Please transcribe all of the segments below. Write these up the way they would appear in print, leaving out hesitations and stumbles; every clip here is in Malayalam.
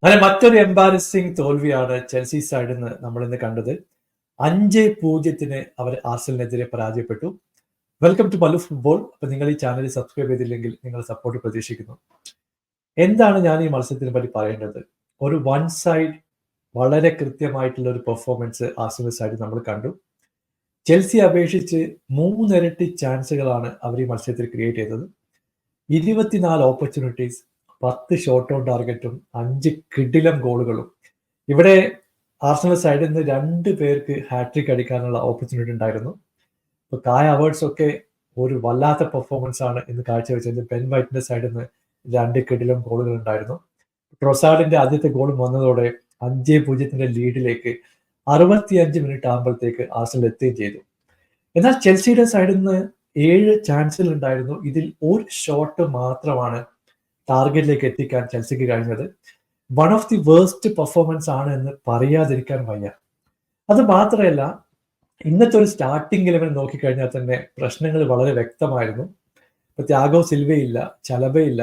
അങ്ങനെ മറ്റൊരു എംബാരസിംഗ് തോൽവിയാണ് ചെൽസി സൈഡിൽ നിന്ന് നമ്മൾ ഇന്ന് കണ്ടത്. 5-0 അവർ ആർസണലിനെതിരെ പരാജയപ്പെട്ടു. Welcome to Mallu football. അപ്പൊ നിങ്ങൾ ഈ ചാനൽ സബ്സ്ക്രൈബ് ചെയ്തില്ലെങ്കിൽ നിങ്ങൾ സപ്പോർട്ട് പ്രതീക്ഷിക്കുന്നു. എന്താണ് ഞാൻ ഈ മത്സരത്തിനെ പറ്റി പറയേണ്ടത്? ഒരു വൺ സൈഡ് വളരെ കൃത്യമായിട്ടുള്ള ഒരു പെർഫോമൻസ് ആർസണൽ സൈഡിൽ നമ്മൾ കണ്ടു. ചെൽസി അപേക്ഷിച്ച് 3 ഇരട്ടി ചാൻസുകളാണ് അവർ ഈ മത്സരത്തിൽ ക്രിയേറ്റ് ചെയ്തത്. 24 ഓപ്പർച്യൂണിറ്റീസ്, 10 ഷോട്ട് ഓൺ ടാർഗറ്റും 5 കിടിലം ഗോളുകളും. ഇവിടെ ആർസണൽ സൈഡിൽ നിന്ന് 2 പേർക്ക് ഹാട്രിക് അടിക്കാനുള്ള ഓപ്പർച്യൂണിറ്റി ഉണ്ടായിരുന്നു. ഇപ്പൊ കായ അവേർഡ്സ് ഒക്കെ ഒരു വല്ലാത്ത പെർഫോമൻസ് ആണ് ഇന്ന് കാഴ്ചവെച്ചത്. ബെൻ വൈറ്റിന്റെ സൈഡിൽ നിന്ന് 2 കിടിലം ഗോളുകൾ ഉണ്ടായിരുന്നു. ട്രൊസാർഡിന്റെ ആദ്യത്തെ ഗോൾ വന്നതോടെ 5-0 ലീഡിലേക്ക് 65 മിനിറ്റ് ആകുമ്പോഴത്തേക്ക് ആർസണൽ എത്തുകയും ചെയ്തു. എന്നാൽ ചെൽസിയുടെ സൈഡിൽ നിന്ന് 7 ചാൻസുകൾ ഉണ്ടായിരുന്നു. ഇതിൽ ഒരു ഷോട്ട് മാത്രമാണ് ടാർഗറ്റിലേക്ക് എത്തിക്കാൻ ചെൽസിക്ക് കഴിഞ്ഞത്. One of the worst performance ആണ് എന്ന് പറയാതിരിക്കാൻ വയ്യ. അത് മാത്രമല്ല, ഇന്നത്തെ ഒരു സ്റ്റാർട്ടിംഗ് 11 നോക്കിക്കഴിഞ്ഞാൽ തന്നെ പ്രശ്നങ്ങൾ വളരെ വ്യക്തമായിരുന്നു. ഇപ്പൊ ത്യാഗോ സിൽവയില്ല, ചലബയില്ല.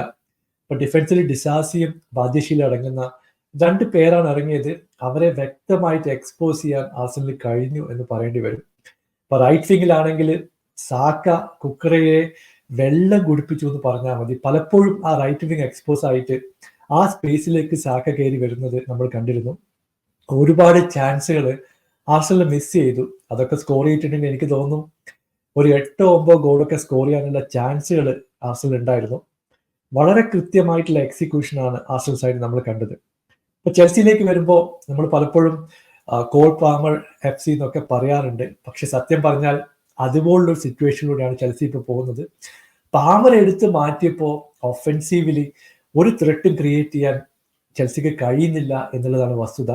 ഇപ്പൊ ഡിഫൻസിൽ ഡിസാസിയും ബാദ്യശീലും അടങ്ങുന്ന 2 പേരാണ് ഇറങ്ങിയത്. അവരെ വ്യക്തമായിട്ട് എക്സ്പോസ് ചെയ്യാൻ ആർസണലിന് കഴിഞ്ഞു എന്ന് പറയേണ്ടി വരും. ഇപ്പൊ റൈറ്റ് വിങ്ങിലാണെങ്കിൽ സാക്ക കുക്കറയെ വെള്ളം കുടിപ്പിച്ചു എന്ന് പറഞ്ഞാൽ മതി. പലപ്പോഴും ആ റൈറ്റ് വിങ് എക്സ്പോസ് ആയിട്ട് ആ സ്പേസിലേക്ക് സാക്ക കയറി വരുന്നത് നമ്മൾ കണ്ടിരുന്നു. ഒരുപാട് ചാൻസുകൾ ആർസണൽ മിസ് ചെയ്തു. അതൊക്കെ സ്കോർ ചെയ്തിട്ടുണ്ടെങ്കിൽ എനിക്ക് തോന്നുന്നു ഒരു 8-9 ഗോളൊക്കെ സ്കോർ ചെയ്യാനുള്ള ചാൻസുകൾ ആർസണൽ ഉണ്ടായിരുന്നു. വളരെ കൃത്യമായിട്ടുള്ള എക്സിക്യൂഷനാണ് ആർസണൽ സൈഡ് നമ്മൾ കണ്ടത്. ഇപ്പൊ ചെൽസിയിലേക്ക് വരുമ്പോൾ നമ്മൾ പലപ്പോഴും കോൾ പാമർ FC എന്നൊക്കെ പറയാറുണ്ട്. പക്ഷെ സത്യം പറഞ്ഞാൽ അതുപോലുള്ള ഒരു സിറ്റുവേഷനിലൂടെയാണ് ചെൽസി ഇപ്പോൾ പോകുന്നത്. പാമർ എടുത്ത് മാറ്റിയപ്പോൾ ഒഫൻസീവ്ലി ഒരു ത്രെട്ടും ക്രിയേറ്റ് ചെയ്യാൻ ചെൽസിക്ക് കഴിയുന്നില്ല എന്നുള്ളതാണ് വസ്തുത.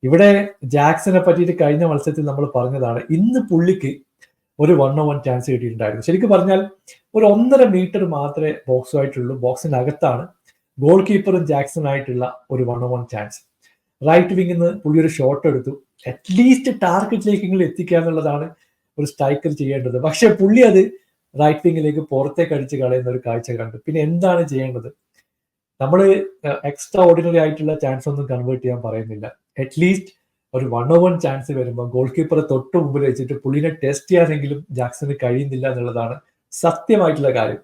ഇവിടെ ജാക്സനെ പറ്റിയിട്ട് കഴിഞ്ഞ മത്സരത്തിൽ നമ്മൾ പറഞ്ഞതാണ്. ഇന്ന് പുള്ളിക്ക് ഒരു 1-on-1 ചാൻസ് കിട്ടിയിട്ടുണ്ടായിരുന്നു. ശരിക്കും പറഞ്ഞാൽ ഒരു 1.5 മീറ്റർ മാത്രമേ ബോക്സുമായിട്ടുള്ളൂ. ബോക്സിനകത്താണ് ഗോൾ കീപ്പറും ജാക്സൺ ആയിട്ടുള്ള ഒരു 1-on-1 ചാൻസ്. റൈറ്റ് വിങ്ങിൽ നിന്ന് പുള്ളി ഒരു ഷോട്ട് എടുത്തു. അറ്റ്ലീസ്റ്റ് ടാർഗറ്റിലേക്കെങ്കിലും എത്തിക്കുക എന്നുള്ളതാണ് ഒരു സ്ട്രൈക്കർ ചെയ്യേണ്ടത്. പക്ഷെ പുള്ളി അത് റൈറ്റ് വിങ്ങിലേക്ക് പുറത്തേക്ക് അടിച്ച് കളയുന്ന ഒരു കാഴ്ച കണ്ടു. പിന്നെ എന്താണ് ചെയ്യേണ്ടത്? നമ്മൾ എക്സ്ട്രാ ഓർഡിനറി ആയിട്ടുള്ള ചാൻസ് ഒന്നും കൺവേർട്ട് ചെയ്യാൻ പറയുന്നില്ല. അറ്റ്ലീസ്റ്റ് ഒരു 1-on-1 ചാൻസ് വരുമ്പോൾ ഗോൾ കീപ്പറെ തൊട്ട് മുമ്പിൽ വെച്ചിട്ട് പുള്ളിനെ ടെസ്റ്റ് ചെയ്യാനെങ്കിലും ജാക്സന് കഴിയുന്നില്ല എന്നുള്ളതാണ് സത്യമായിട്ടുള്ള കാര്യം.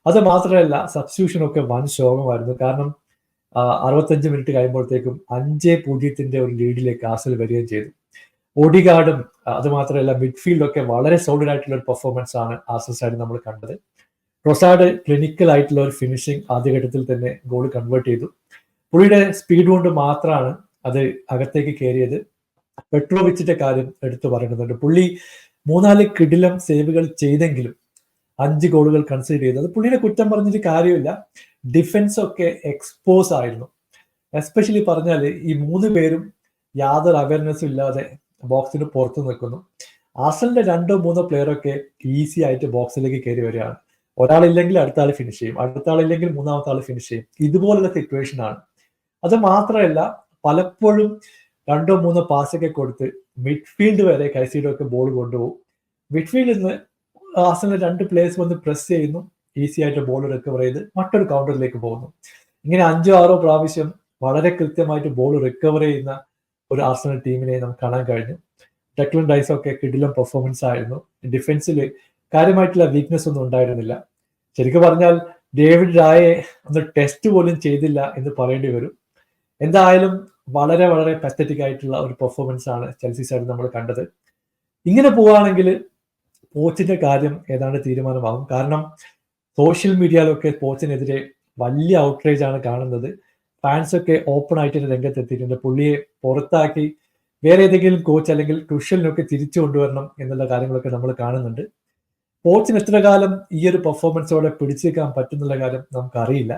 അത് മാത്രമല്ല, സബ്സ്റ്റിറ്റ്യൂഷൻ ഒക്കെ വൻ ശോകമായിരുന്നു. കാരണം 65 മിനിറ്റ് കഴിയുമ്പോഴത്തേക്കും 5-0 ഒരു ലീഡിലേക്ക് ആർസണൽ വരികയും ചെയ്തു. ഓഡിഗാർഡും അത് മാത്രമല്ല മിഡ്ഫീൽഡൊക്കെ വളരെ സോളിഡ് ആയിട്ടുള്ള ഒരു പെർഫോമൻസ് ആണ് ആർസണൽ സൈഡ് നമ്മൾ കണ്ടത്. ട്രൊസാർഡ് ക്ലിനിക്കൽ ആയിട്ടുള്ള ഒരു ഫിനിഷിംഗ് ആദ്യഘട്ടത്തിൽ തന്നെ ഗോൾ കൺവേർട്ട് ചെയ്തു. പുള്ളിയുടെ സ്പീഡ് കൊണ്ട് മാത്രമാണ് അത് അകത്തേക്ക് കയറിയത്. പെട്രോവിച്ചിന്റെ കാര്യം എടുത്തു പറയേണ്ടതുണ്ട്. പുള്ളി 3-4 കിടിലം സേവുകൾ ചെയ്തെങ്കിലും 5 ഗോളുകൾ കൺസിഡർ ചെയ്തത് പുള്ളിയുടെ കുറ്റം പറഞ്ഞിട്ട് കാര്യമില്ല. ഡിഫൻസ് ഒക്കെ എക്സ്പോസ് ആയിരുന്നു. എസ്പെഷ്യലി പറഞ്ഞാൽ ഈ 3 പേരും യാതൊരു അവയർനെസ്സും ഇല്ലാതെ ബോക്സിന് പുറത്ത് നിൽക്കുന്നു. ആർസണലിന്റെ 2-3 പ്ലെയറൊക്കെ ഈസി ആയിട്ട് ബോക്സിലേക്ക് കയറി വരികയാണ്. ഒരാളില്ലെങ്കിൽ അടുത്ത ആൾ ഫിനിഷ് ചെയ്യും, അടുത്ത ആളില്ലെങ്കിൽ മൂന്നാമത്തെ ആൾ ഫിനിഷ് ചെയ്യും. ഇതുപോലുള്ള സിറ്റുവേഷൻ ആണ്. അത് മാത്രമല്ല, പലപ്പോഴും 2-3 പാസൊക്കെ കൊടുത്ത് മിഡ്ഫീൽഡ് വരെ കൈസീഡൊക്കെ ബോൾ കൊണ്ടുപോകും. മിഡ്ഫീൽഡിൽ നിന്ന് ആർസണൽ 2 പ്ലേയേഴ്സ് വന്ന് പ്രസ് ചെയ്യുന്നു, ഈസി ആയിട്ട് ബോൾ റിക്കവർ ചെയ്ത് മറ്റൊരു കൗണ്ടറിലേക്ക് പോകുന്നു. ഇങ്ങനെ 5-6 പ്രാവശ്യം വളരെ കൃത്യമായിട്ട് ബോൾ റിക്കവർ ചെയ്യുന്ന ഒരു ആർസണൽ ടീമിനെ നമുക്ക് കാണാൻ കഴിഞ്ഞു. ഡെക്ലൻ റൈസ് ഒക്കെ കിടിലം പെർഫോമൻസ് ആയിരുന്നു. ഡിഫൻസിൽ കാര്യമായിട്ടുള്ള വീക്ക്നെസ് ഒന്നും ഉണ്ടായിരുന്നില്ല. ശരിക്കും പറഞ്ഞാൽ ഡേവിഡ് റായെ ഒന്ന് ടെസ്റ്റ് പോലും ചെയ്തില്ല എന്ന് പറയേണ്ടി വരും. എന്തായാലും വളരെ വളരെ പത്തറ്റിക് ആയിട്ടുള്ള ഒരു പെർഫോമൻസ് ആണ് ചെൽസി സൈഡ് നമ്മൾ കണ്ടത്. ഇങ്ങനെ പോവുകയാണെങ്കിൽ പോച്ചിന്റെ കാര്യം ഏതാണ്ട് തീരുമാനമാകും. കാരണം സോഷ്യൽ മീഡിയയിലൊക്കെ പോച്ചിനെതിരെ വലിയ ഔട്ട്റേജ് ആണ് കാണുന്നത്. ഫാൻസ് ഒക്കെ ഓപ്പൺ ആയിട്ട് രംഗത്തെത്തിയിട്ടുണ്ട്. പുള്ളിയെ പുറത്താക്കി വേറെ ഏതെങ്കിലും കോച്ച് അല്ലെങ്കിൽ ട്യൂഷലിനൊക്കെ തിരിച്ചു കൊണ്ടുവരണം എന്നുള്ള കാര്യങ്ങളൊക്കെ നമ്മൾ കാണുന്നുണ്ട്. കോച്ചിന് എത്ര കാലം ഈ ഒരു പെർഫോമൻസോടെ പിടിച്ചേക്കാൻ പറ്റുന്നുള്ള കാര്യം നമുക്കറിയില്ല.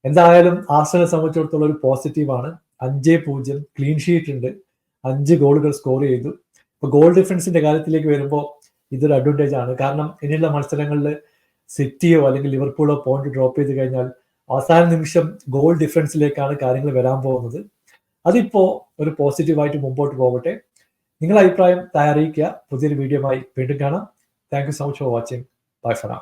എന്തായാലും ആർസണലിനെ സംബന്ധിച്ചിടത്തോളം ഒരു പോസിറ്റീവാണ്. 5-0 ക്ലീൻ ഷീറ്റ് ഉണ്ട്, 5 ഗോളുകൾ സ്കോർ ചെയ്തു. ഇപ്പൊ ഗോൾ ഡിഫറൻസിന്റെ കാര്യത്തിലേക്ക് വരുമ്പോൾ ഇതൊരു അഡ്വാൻറ്റേജ് ആണ്. കാരണം ഇനിയുള്ള മത്സരങ്ങളിൽ സിറ്റിയോ അല്ലെങ്കിൽ ലിവർപൂളോ പോയിന്റ് ഡ്രോപ്പ് ചെയ്ത് കഴിഞ്ഞാൽ അവസാന നിമിഷം ഗോൾ ഡിഫറൻസിലേക്കാണ് കാര്യങ്ങൾ വരാൻ പോകുന്നത്. അതിപ്പോ ഒരു പോസിറ്റീവായിട്ട് മുമ്പോട്ട് പോകട്ടെ. നിങ്ങളുടെ അഭിപ്രായം അറിയിക്കുക. പുതിയൊരു വീഡിയോയുമായി വീണ്ടും കാണാം. Thank you so much for watching. Bye for now.